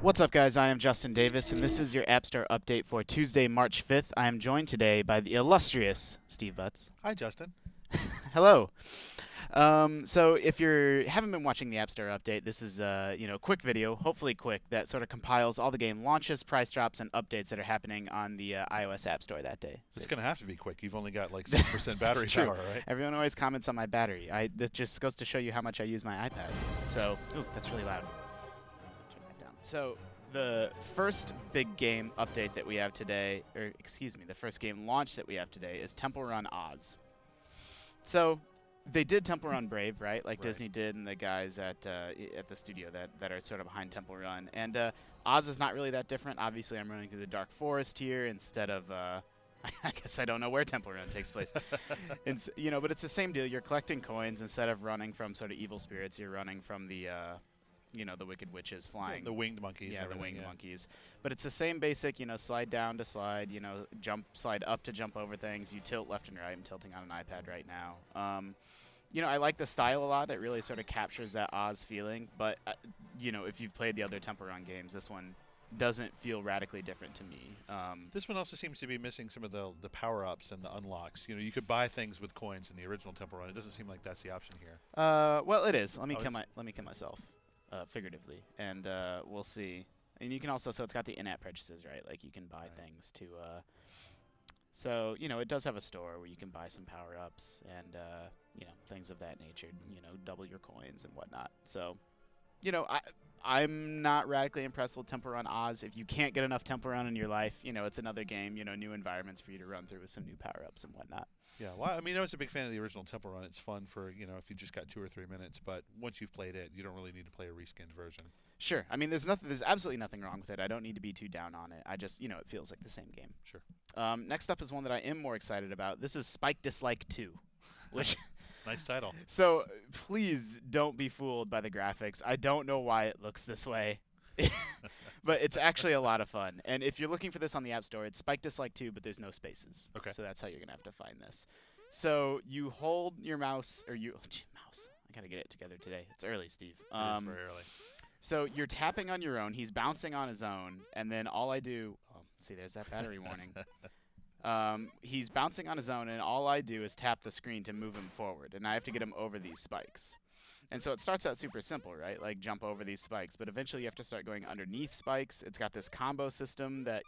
What's up, guys? I am Justin Davis, and this is your App Store update for Tuesday, March 5th. I am joined today by the illustrious Steve Butts. Hi, Justin. Hello. So if you haven't been watching the App Store update, this is a quick video, hopefully quick, that sort of compiles all the game launches, price drops, and updates that are happening on the iOS App Store that day. It's going to have to be quick. You've only got like 6% battery power, right? Everyone always comments on my battery. That just goes to show you how much I use my iPad. So, ooh, that's really loud. Turn that down. So the first big game update that we have today, or excuse me, the first game launch that we have today is Temple Run Oz. So they did Temple Run Brave, right? Like Disney did, and the guys at the studio that are sort of behind Temple Run. And Oz is not really that different. Obviously, I'm running through the Dark Forest here instead of I guess I don't know where Temple Run takes place. But it's the same deal. You're collecting coins instead of running from sort of evil spirits. You're running from the the wicked witches flying. Yeah, the winged monkeys. Yeah, the winged monkeys. But it's the same basic, slide down to slide, slide up to jump over things. You tilt left and right. I'm tilting on an iPad right now. I like the style a lot. It really sort of captures that Oz feeling. But, if you've played the other Temple Run games, this one doesn't feel radically different to me. This one also seems to be missing some of the power-ups and the unlocks. You could buy things with coins in the original Temple Run. It doesn't seem like that's the option here. Well, it is. Let me kill myself. Figuratively, and we'll see. And you can also, so it's got the in-app purchases, right? Like you can buy things to, so it does have a store where you can buy some power-ups and things of that nature. Double your coins and whatnot. So, I'm not radically impressed with Temple Run Oz. If you can't get enough Temple Run in your life, it's another game. New environments for you to run through with some new power-ups and whatnot. Yeah, well, I was a big fan of the original Temple Run. It's fun for, if you just got 2 or 3 minutes, but once you've played it, you don't really need to play a reskinned version. Sure. I mean, there's absolutely nothing wrong with it. I don't need to be too down on it. I just, it feels like the same game. Sure. Next up is one that I am more excited about. This is Spike Dislike 2, which nice title. So, please don't be fooled by the graphics. I don't know why it looks this way. But it's actually a lot of fun. And if you're looking for this on the App Store, it's Spike Dislike 2, but there's no spaces. Okay. So that's how you're going to have to find this. So you hold your mouse, or mouse. I got to get it together today. It's early, Steve. It is very early. So you're tapping on your own. He's bouncing on his own. And then all I do, see, there's that battery warning. He's bouncing on his own, and all I do is tap the screen to move him forward. And I have to get him over these spikes. And so it starts out super simple, right? Like jump over these spikes. But eventually you have to start going underneath spikes. It's got this combo system that,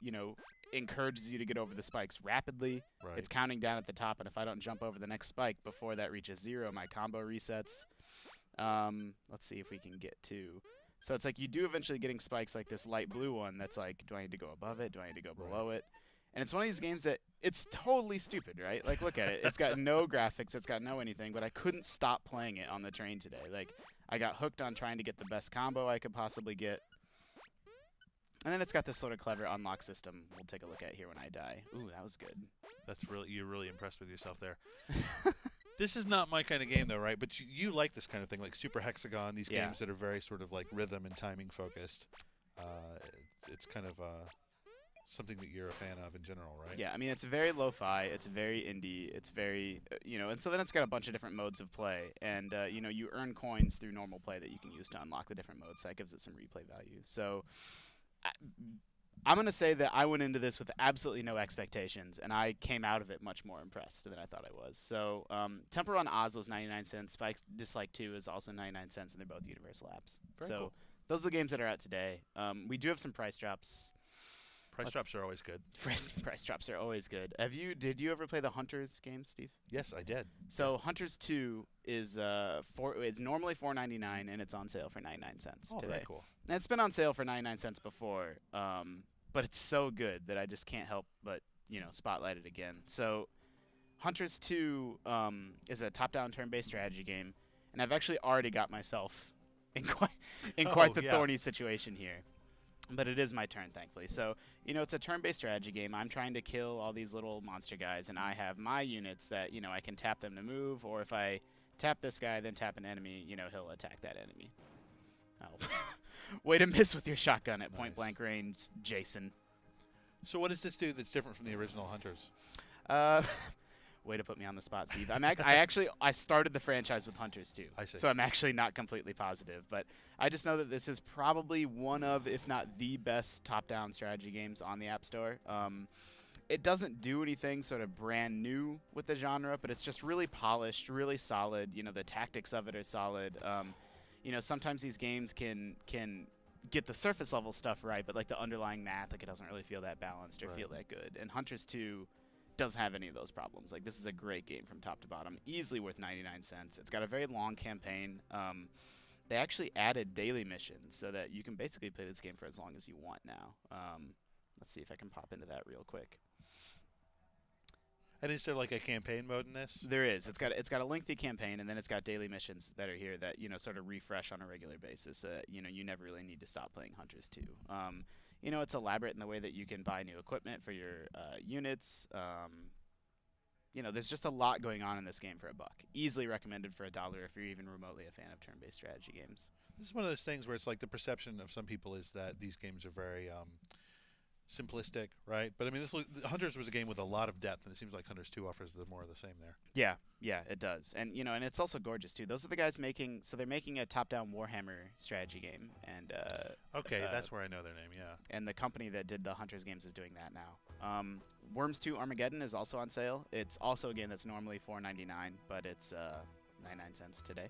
encourages you to get over the spikes rapidly. Right. It's counting down at the top, and if I don't jump over the next spike before that reaches 0, my combo resets. Let's see if we can get to... So it's like you do eventually getting spikes like this light blue one that's like, do I need to go above it? Do I need to go below it? And it's one of these games that it's totally stupid, right? Like, look at it. It's got no graphics. It's got no anything. But I couldn't stop playing it on the train today. Like, I got hooked on trying to get the best combo I could possibly get. And then it's got this sort of clever unlock system we'll take a look at here when I die. Ooh, that was good. You're really impressed with yourself there. This is not my kind of game, though, right? But you like this kind of thing, like Super Hexagon, these games that are very sort of like rhythm and timing focused. It's kind of... something that you're a fan of in general, right? Yeah, I mean, it's very lo-fi, it's very indie, it's very, and so then it's got a bunch of different modes of play, and, you earn coins through normal play that you can use to unlock the different modes, so that gives it some replay value. So, I'm going to say that I went into this with absolutely no expectations, and I came out of it much more impressed than I thought I was. So, Temple Run Oz was 99 cents, Spike Dislike 2 is also 99 cents, and they're both Universal apps. Very so, cool. Those are the games that are out today. We do have some price drops. Price drops are always good. Price drops are always good. Did you ever play the Hunters game, Steve? Yes, I did. So Hunters 2 is it's normally $4.99 and it's on sale for 99 cents today. Very cool. And it's been on sale for 99 cents before, but it's so good that I just can't help but spotlight it again. So Hunters 2 is a top-down turn-based strategy game, and I've actually already got myself in quite the thorny situation here. But it is my turn, thankfully. So, it's a turn-based strategy game. I'm trying to kill all these little monster guys, and I have my units that, I can tap them to move, or if I tap this guy, then tap an enemy, he'll attack that enemy. Oh. Way to miss with your shotgun at point-blank range, Jason. So what does this do that's different from the original Hunters? Way to put me on the spot, Steve. I started the franchise with Hunters too. I see. So I'm actually not completely positive, but I just know that this is probably one of, if not the best top-down strategy games on the App Store. It doesn't do anything sort of brand new with the genre, but it's just really polished, really solid. You know, the tactics of it are solid. You know, sometimes these games can get the surface level stuff right, but like the underlying math, like it doesn't really feel that balanced or feel that good. And Hunters 2 doesn't have any of those problems. Like, this is a great game from top to bottom, easily worth 99 cents. It's got a very long campaign. They actually added daily missions so that you can basically play this game for as long as you want now. Let's see if I can pop into that real quick. And is there like a campaign mode in this? There is. It's got a lengthy campaign, and then it's got daily missions that are here that, you know, sort of refresh on a regular basis. You know, you never really need to stop playing Hunters 2. You know, it's elaborate in the way that you can buy new equipment for your units. You know, there's just a lot going on in this game for $1. Easily recommended for $1 if you're even remotely a fan of turn-based strategy games. This is one of those things where it's like the perception of some people is that these games are very simplistic, right? But I mean, Hunters was a game with a lot of depth, and it seems like Hunters 2 offers more of the same there. Yeah, yeah, it does. And you know, and it's also gorgeous too. Those are the guys making. So they're making a top-down Warhammer strategy game, and okay, that's where I know their name. Yeah. And the company that did the Hunters games is doing that now. Worms 2 Armageddon is also on sale. It's also a game that's normally $4.99, but it's 99 cents today.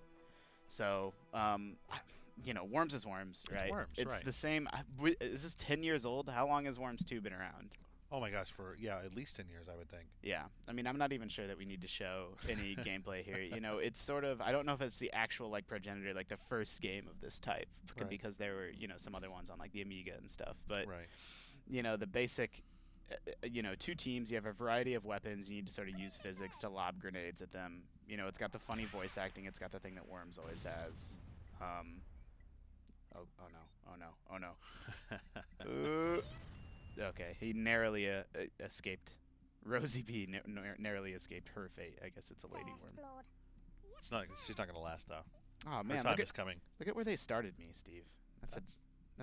So, you know, Worms is Worms, right? It's Worms, it's right. the same. Is this 10 years old? How long has Worms 2 been around? Oh my gosh, for at least 10 years, I would think. Yeah, I mean, I'm not even sure that we need to show any gameplay here. You know, it's sort of, I don't know if it's the actual like progenitor, like the first game of this type, Right. because there were, you know, some other ones on like the Amiga and stuff. But Right. you know, the basic, you know, 2 teams. You have a variety of weapons. You need to sort of use physics to lob grenades at them. You know, it's got the funny voice acting. It's got the thing that Worms always has. Oh no. Okay, he narrowly escaped. Rosie B narrowly escaped her fate. I guess it's a lady worm. It's not. She's not going to last though. Oh Her man, time is coming. look at where they started me, Steve. That's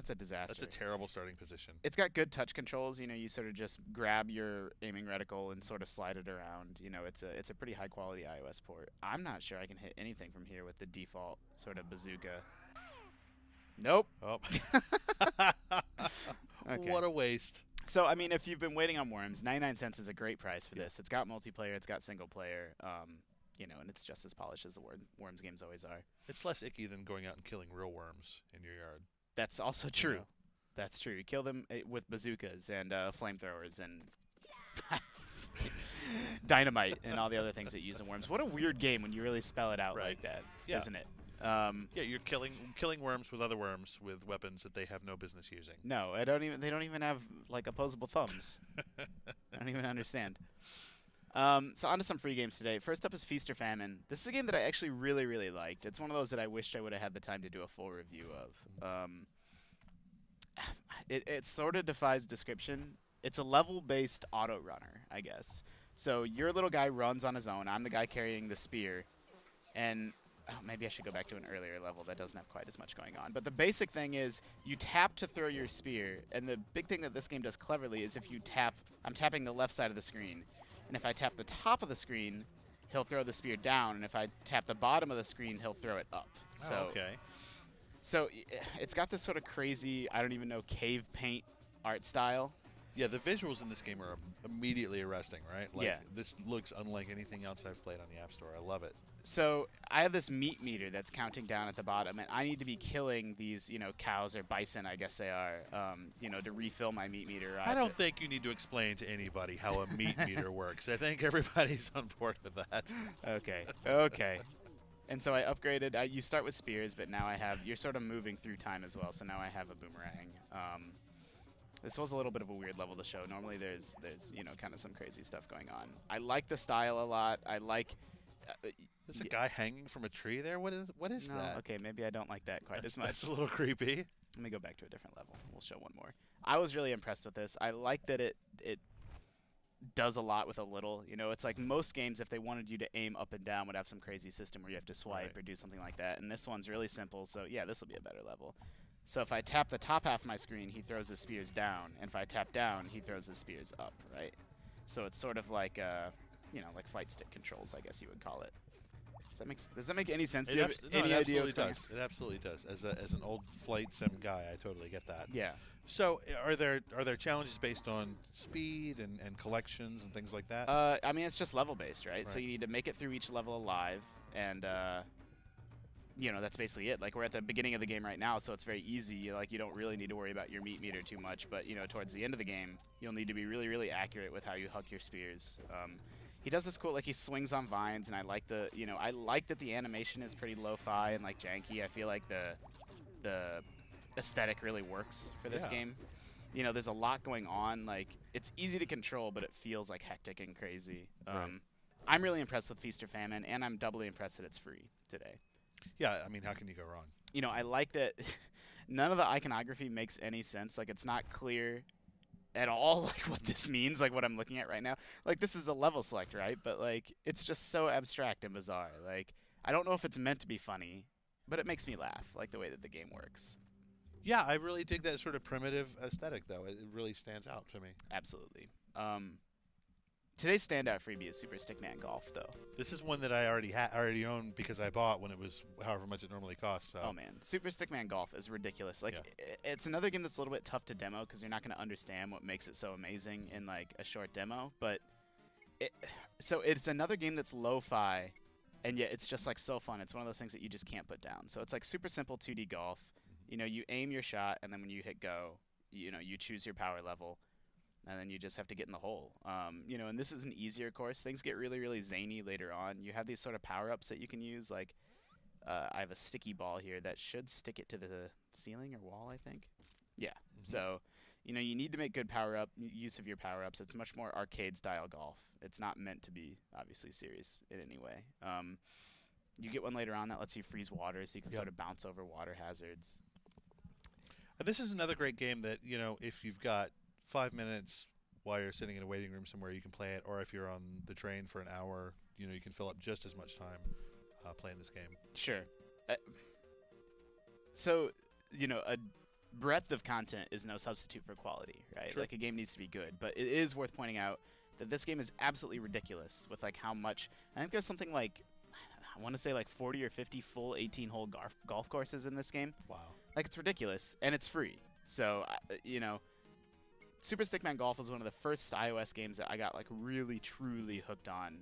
a disaster. That's a terrible starting position. It's got good touch controls. You know, you sort of just grab your aiming reticle and sort of slide it around. You know, it's a pretty high quality iOS port. I'm not sure I can hit anything from here with the default sort of bazooka. Nope. Oh. Okay. What a waste. So, I mean, if you've been waiting on Worms, 99 cents is a great price for this. It's got multiplayer, it's got single player, you know, and it's just as polished as the Worms games always are. It's less icky than going out and killing real worms in your yard. That's also true. You know? That's true. You kill them with bazookas and flamethrowers and dynamite and all the other things that you use in Worms. What a weird game when you really spell it out Right. like that, Yeah. isn't it? Yeah, you're killing worms with other worms with weapons that they have no business using. No, they don't even have like opposable thumbs. I don't even understand. So on to some free games today. First up is Feast or Famine. This is a game that I actually really, really liked. It's one of those that I wished I would have had the time to do a full review of. It sort of defies description. It's a level-based auto runner, I guess. So your little guy runs on his own. I'm the guy carrying the spear, and maybe I should go back to an earlier level that doesn't have quite as much going on. But the basic thing is you tap to throw your spear, and the big thing that this game does cleverly is if you tap, I'm tapping the left side of the screen, and if I tap the top of the screen, he'll throw the spear down, and if I tap the bottom of the screen, he'll throw it up. So, okay. So it's got this sort of crazy, I don't even know, cave paint art style. Yeah, the visuals in this game are immediately arresting, right? Like, Yeah. This looks unlike anything else I've played on the App Store. I love it. So I have this meat meter that's counting down at the bottom, and I need to be killing these, you know, cows or bison, I guess they are, you know, to refill my meat meter. I don't think you need to explain to anybody how a meat meter works. I think everybody's on board with that. Okay, okay. And so I upgraded. You start with spears, but now I have, you're sort of moving through time as well, so now I have a boomerang. This was a little bit of a weird level to show. Normally there's you know, kind of some crazy stuff going on. I like the style a lot. I like... There's a guy hanging from a tree there? What is no, that? Okay, maybe I don't like that quite as much. That's a little creepy. Let me go back to a different level. We'll show one more. I was really impressed with this. I like that it does a lot with a little. You know, it's like most games, if they wanted you to aim up and down, would have some crazy system where you have to swipe or do something like that. And this one's really simple, so yeah, this will be a better level. So if I tap the top half of my screen, he throws his spears down. And if I tap down, he throws his spears up, right? So it's sort of like you know, like flight stick controls, I guess you would call it. Does that make any sense? It Do you have any it idea absolutely what's does. It absolutely does. As an old flight sim guy, I totally get that. Yeah. So, are there challenges based on speed and collections and things like that? I mean, it's just level based, right? So you need to make it through each level alive, and you know, that's basically it. Like, we're at the beginning of the game right now, so it's very easy. Like, you don't really need to worry about your meat meter too much, but you know, towards the end of the game, you'll need to be really, really accurate with how you huck your spears. He does this cool, like, he swings on vines, and I like I like that the animation is pretty lo-fi and like janky. I feel like the aesthetic really works for this game. You know, there's a lot going on. Like, it's easy to control, but it feels like hectic and crazy. I'm really impressed with Feast or Famine, and I'm doubly impressed that it's free today. Yeah, I mean, how can you go wrong? You know, I like that none of the iconography makes any sense. Like, it's not clear at all, like, what this means, like, what I'm looking at right now. Like, this is the level select, right? But, like, it's just so abstract and bizarre. Like, I don't know if it's meant to be funny, but it makes me laugh, like, the way that the game works. Yeah, I really dig that sort of primitive aesthetic, though. It really stands out to me. Absolutely. Today's standout freebie is Super Stickman Golf, though. This is one that I already owned because I bought when it was however much it normally costs. So. Oh man, Super Stickman Golf is ridiculous. Like, it's another game that's a little bit tough to demo because you're not going to understand what makes it so amazing in like a short demo. But so it's another game that's lo-fi, and yet it's just like so fun. It's one of those things that you just can't put down. So it's like super simple 2D golf. You know, you aim your shot, and then when you hit go, you know, you choose your power level. And then you just have to get in the hole. You know, and this is an easier course. Things get really, really zany later on. You have these sort of power-ups that you can use. Like, I have a sticky ball here that should stick it to the ceiling or wall, I think. Yeah. So, you know, you need to make good use of your power-ups. It's much more arcade-style golf. It's not meant to be, obviously, serious in any way. You get one later on that lets you freeze water, so you can sort of bounce over water hazards. This is another great game that, you know, if you've got 5 minutes while you're sitting in a waiting room somewhere, you can play it, or if you're on the train for an hour, you know, you can fill up just as much time playing this game. Sure. So, you know, a breadth of content is no substitute for quality, right? Sure. Like, a game needs to be good, but it is worth pointing out that this game is absolutely ridiculous with like how much. I think there's something like, I want to say like 40 or 50 full 18-hole golf courses in this game. Wow. Like, it's ridiculous, and it's free. So, you know, Super Stickman Golf was one of the first iOS games that I got like really truly hooked on,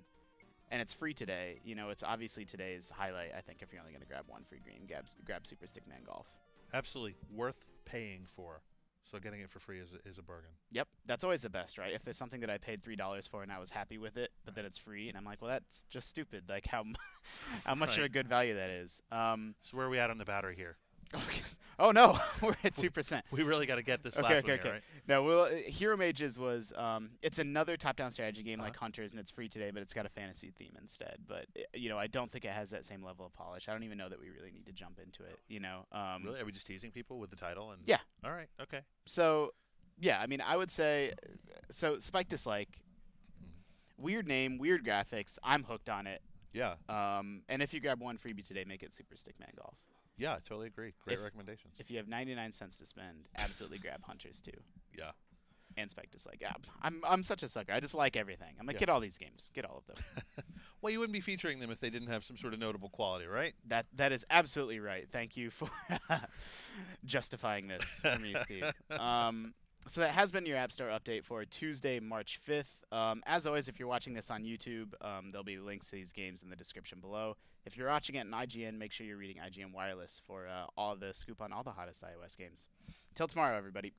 and it's free today. You know, it's obviously today's highlight. I think if you're only going to grab one free game, grab Super Stickman Golf. Absolutely worth paying for. So getting it for free is a bargain. Yep, that's always the best, right? If there's something that I paid $3 for and I was happy with it, but then it's free, and I'm like, well, that's just stupid. Like how much of a good value that is. So where are we at on the battery here? Oh no, we're at 2%. We really got to get this last one here, right? No, well, Hero Mages was it's another top-down strategy game like Hunters, and it's free today, but it's got a fantasy theme instead. But you know, I don't think it has that same level of polish. I don't even know that we really need to jump into it. You know, really? Are we just teasing people with the title? And yeah. All right. Okay. So, yeah, I mean, I would say, so Spike Dislike, weird name, weird graphics. I'm hooked on it. Yeah. And if you grab one freebie today, make it Super Stickman Golf. Yeah, I totally agree. Great recommendations. If you have 99 cents to spend, absolutely grab Hunters too. Yeah. And Spike Dislike. Yeah, I'm such a sucker. I just like everything. I'm like, get all these games. Get all of them. Well, you wouldn't be featuring them if they didn't have some sort of notable quality, right? That is absolutely right. Thank you for justifying this for me, Steve. So that has been your App Store update for Tuesday, March 5th. As always, if you're watching this on YouTube, there'll be links to these games in the description below. If you're watching it on IGN, make sure you're reading IGN Wireless for all the scoop on all the hottest iOS games. Till tomorrow, everybody.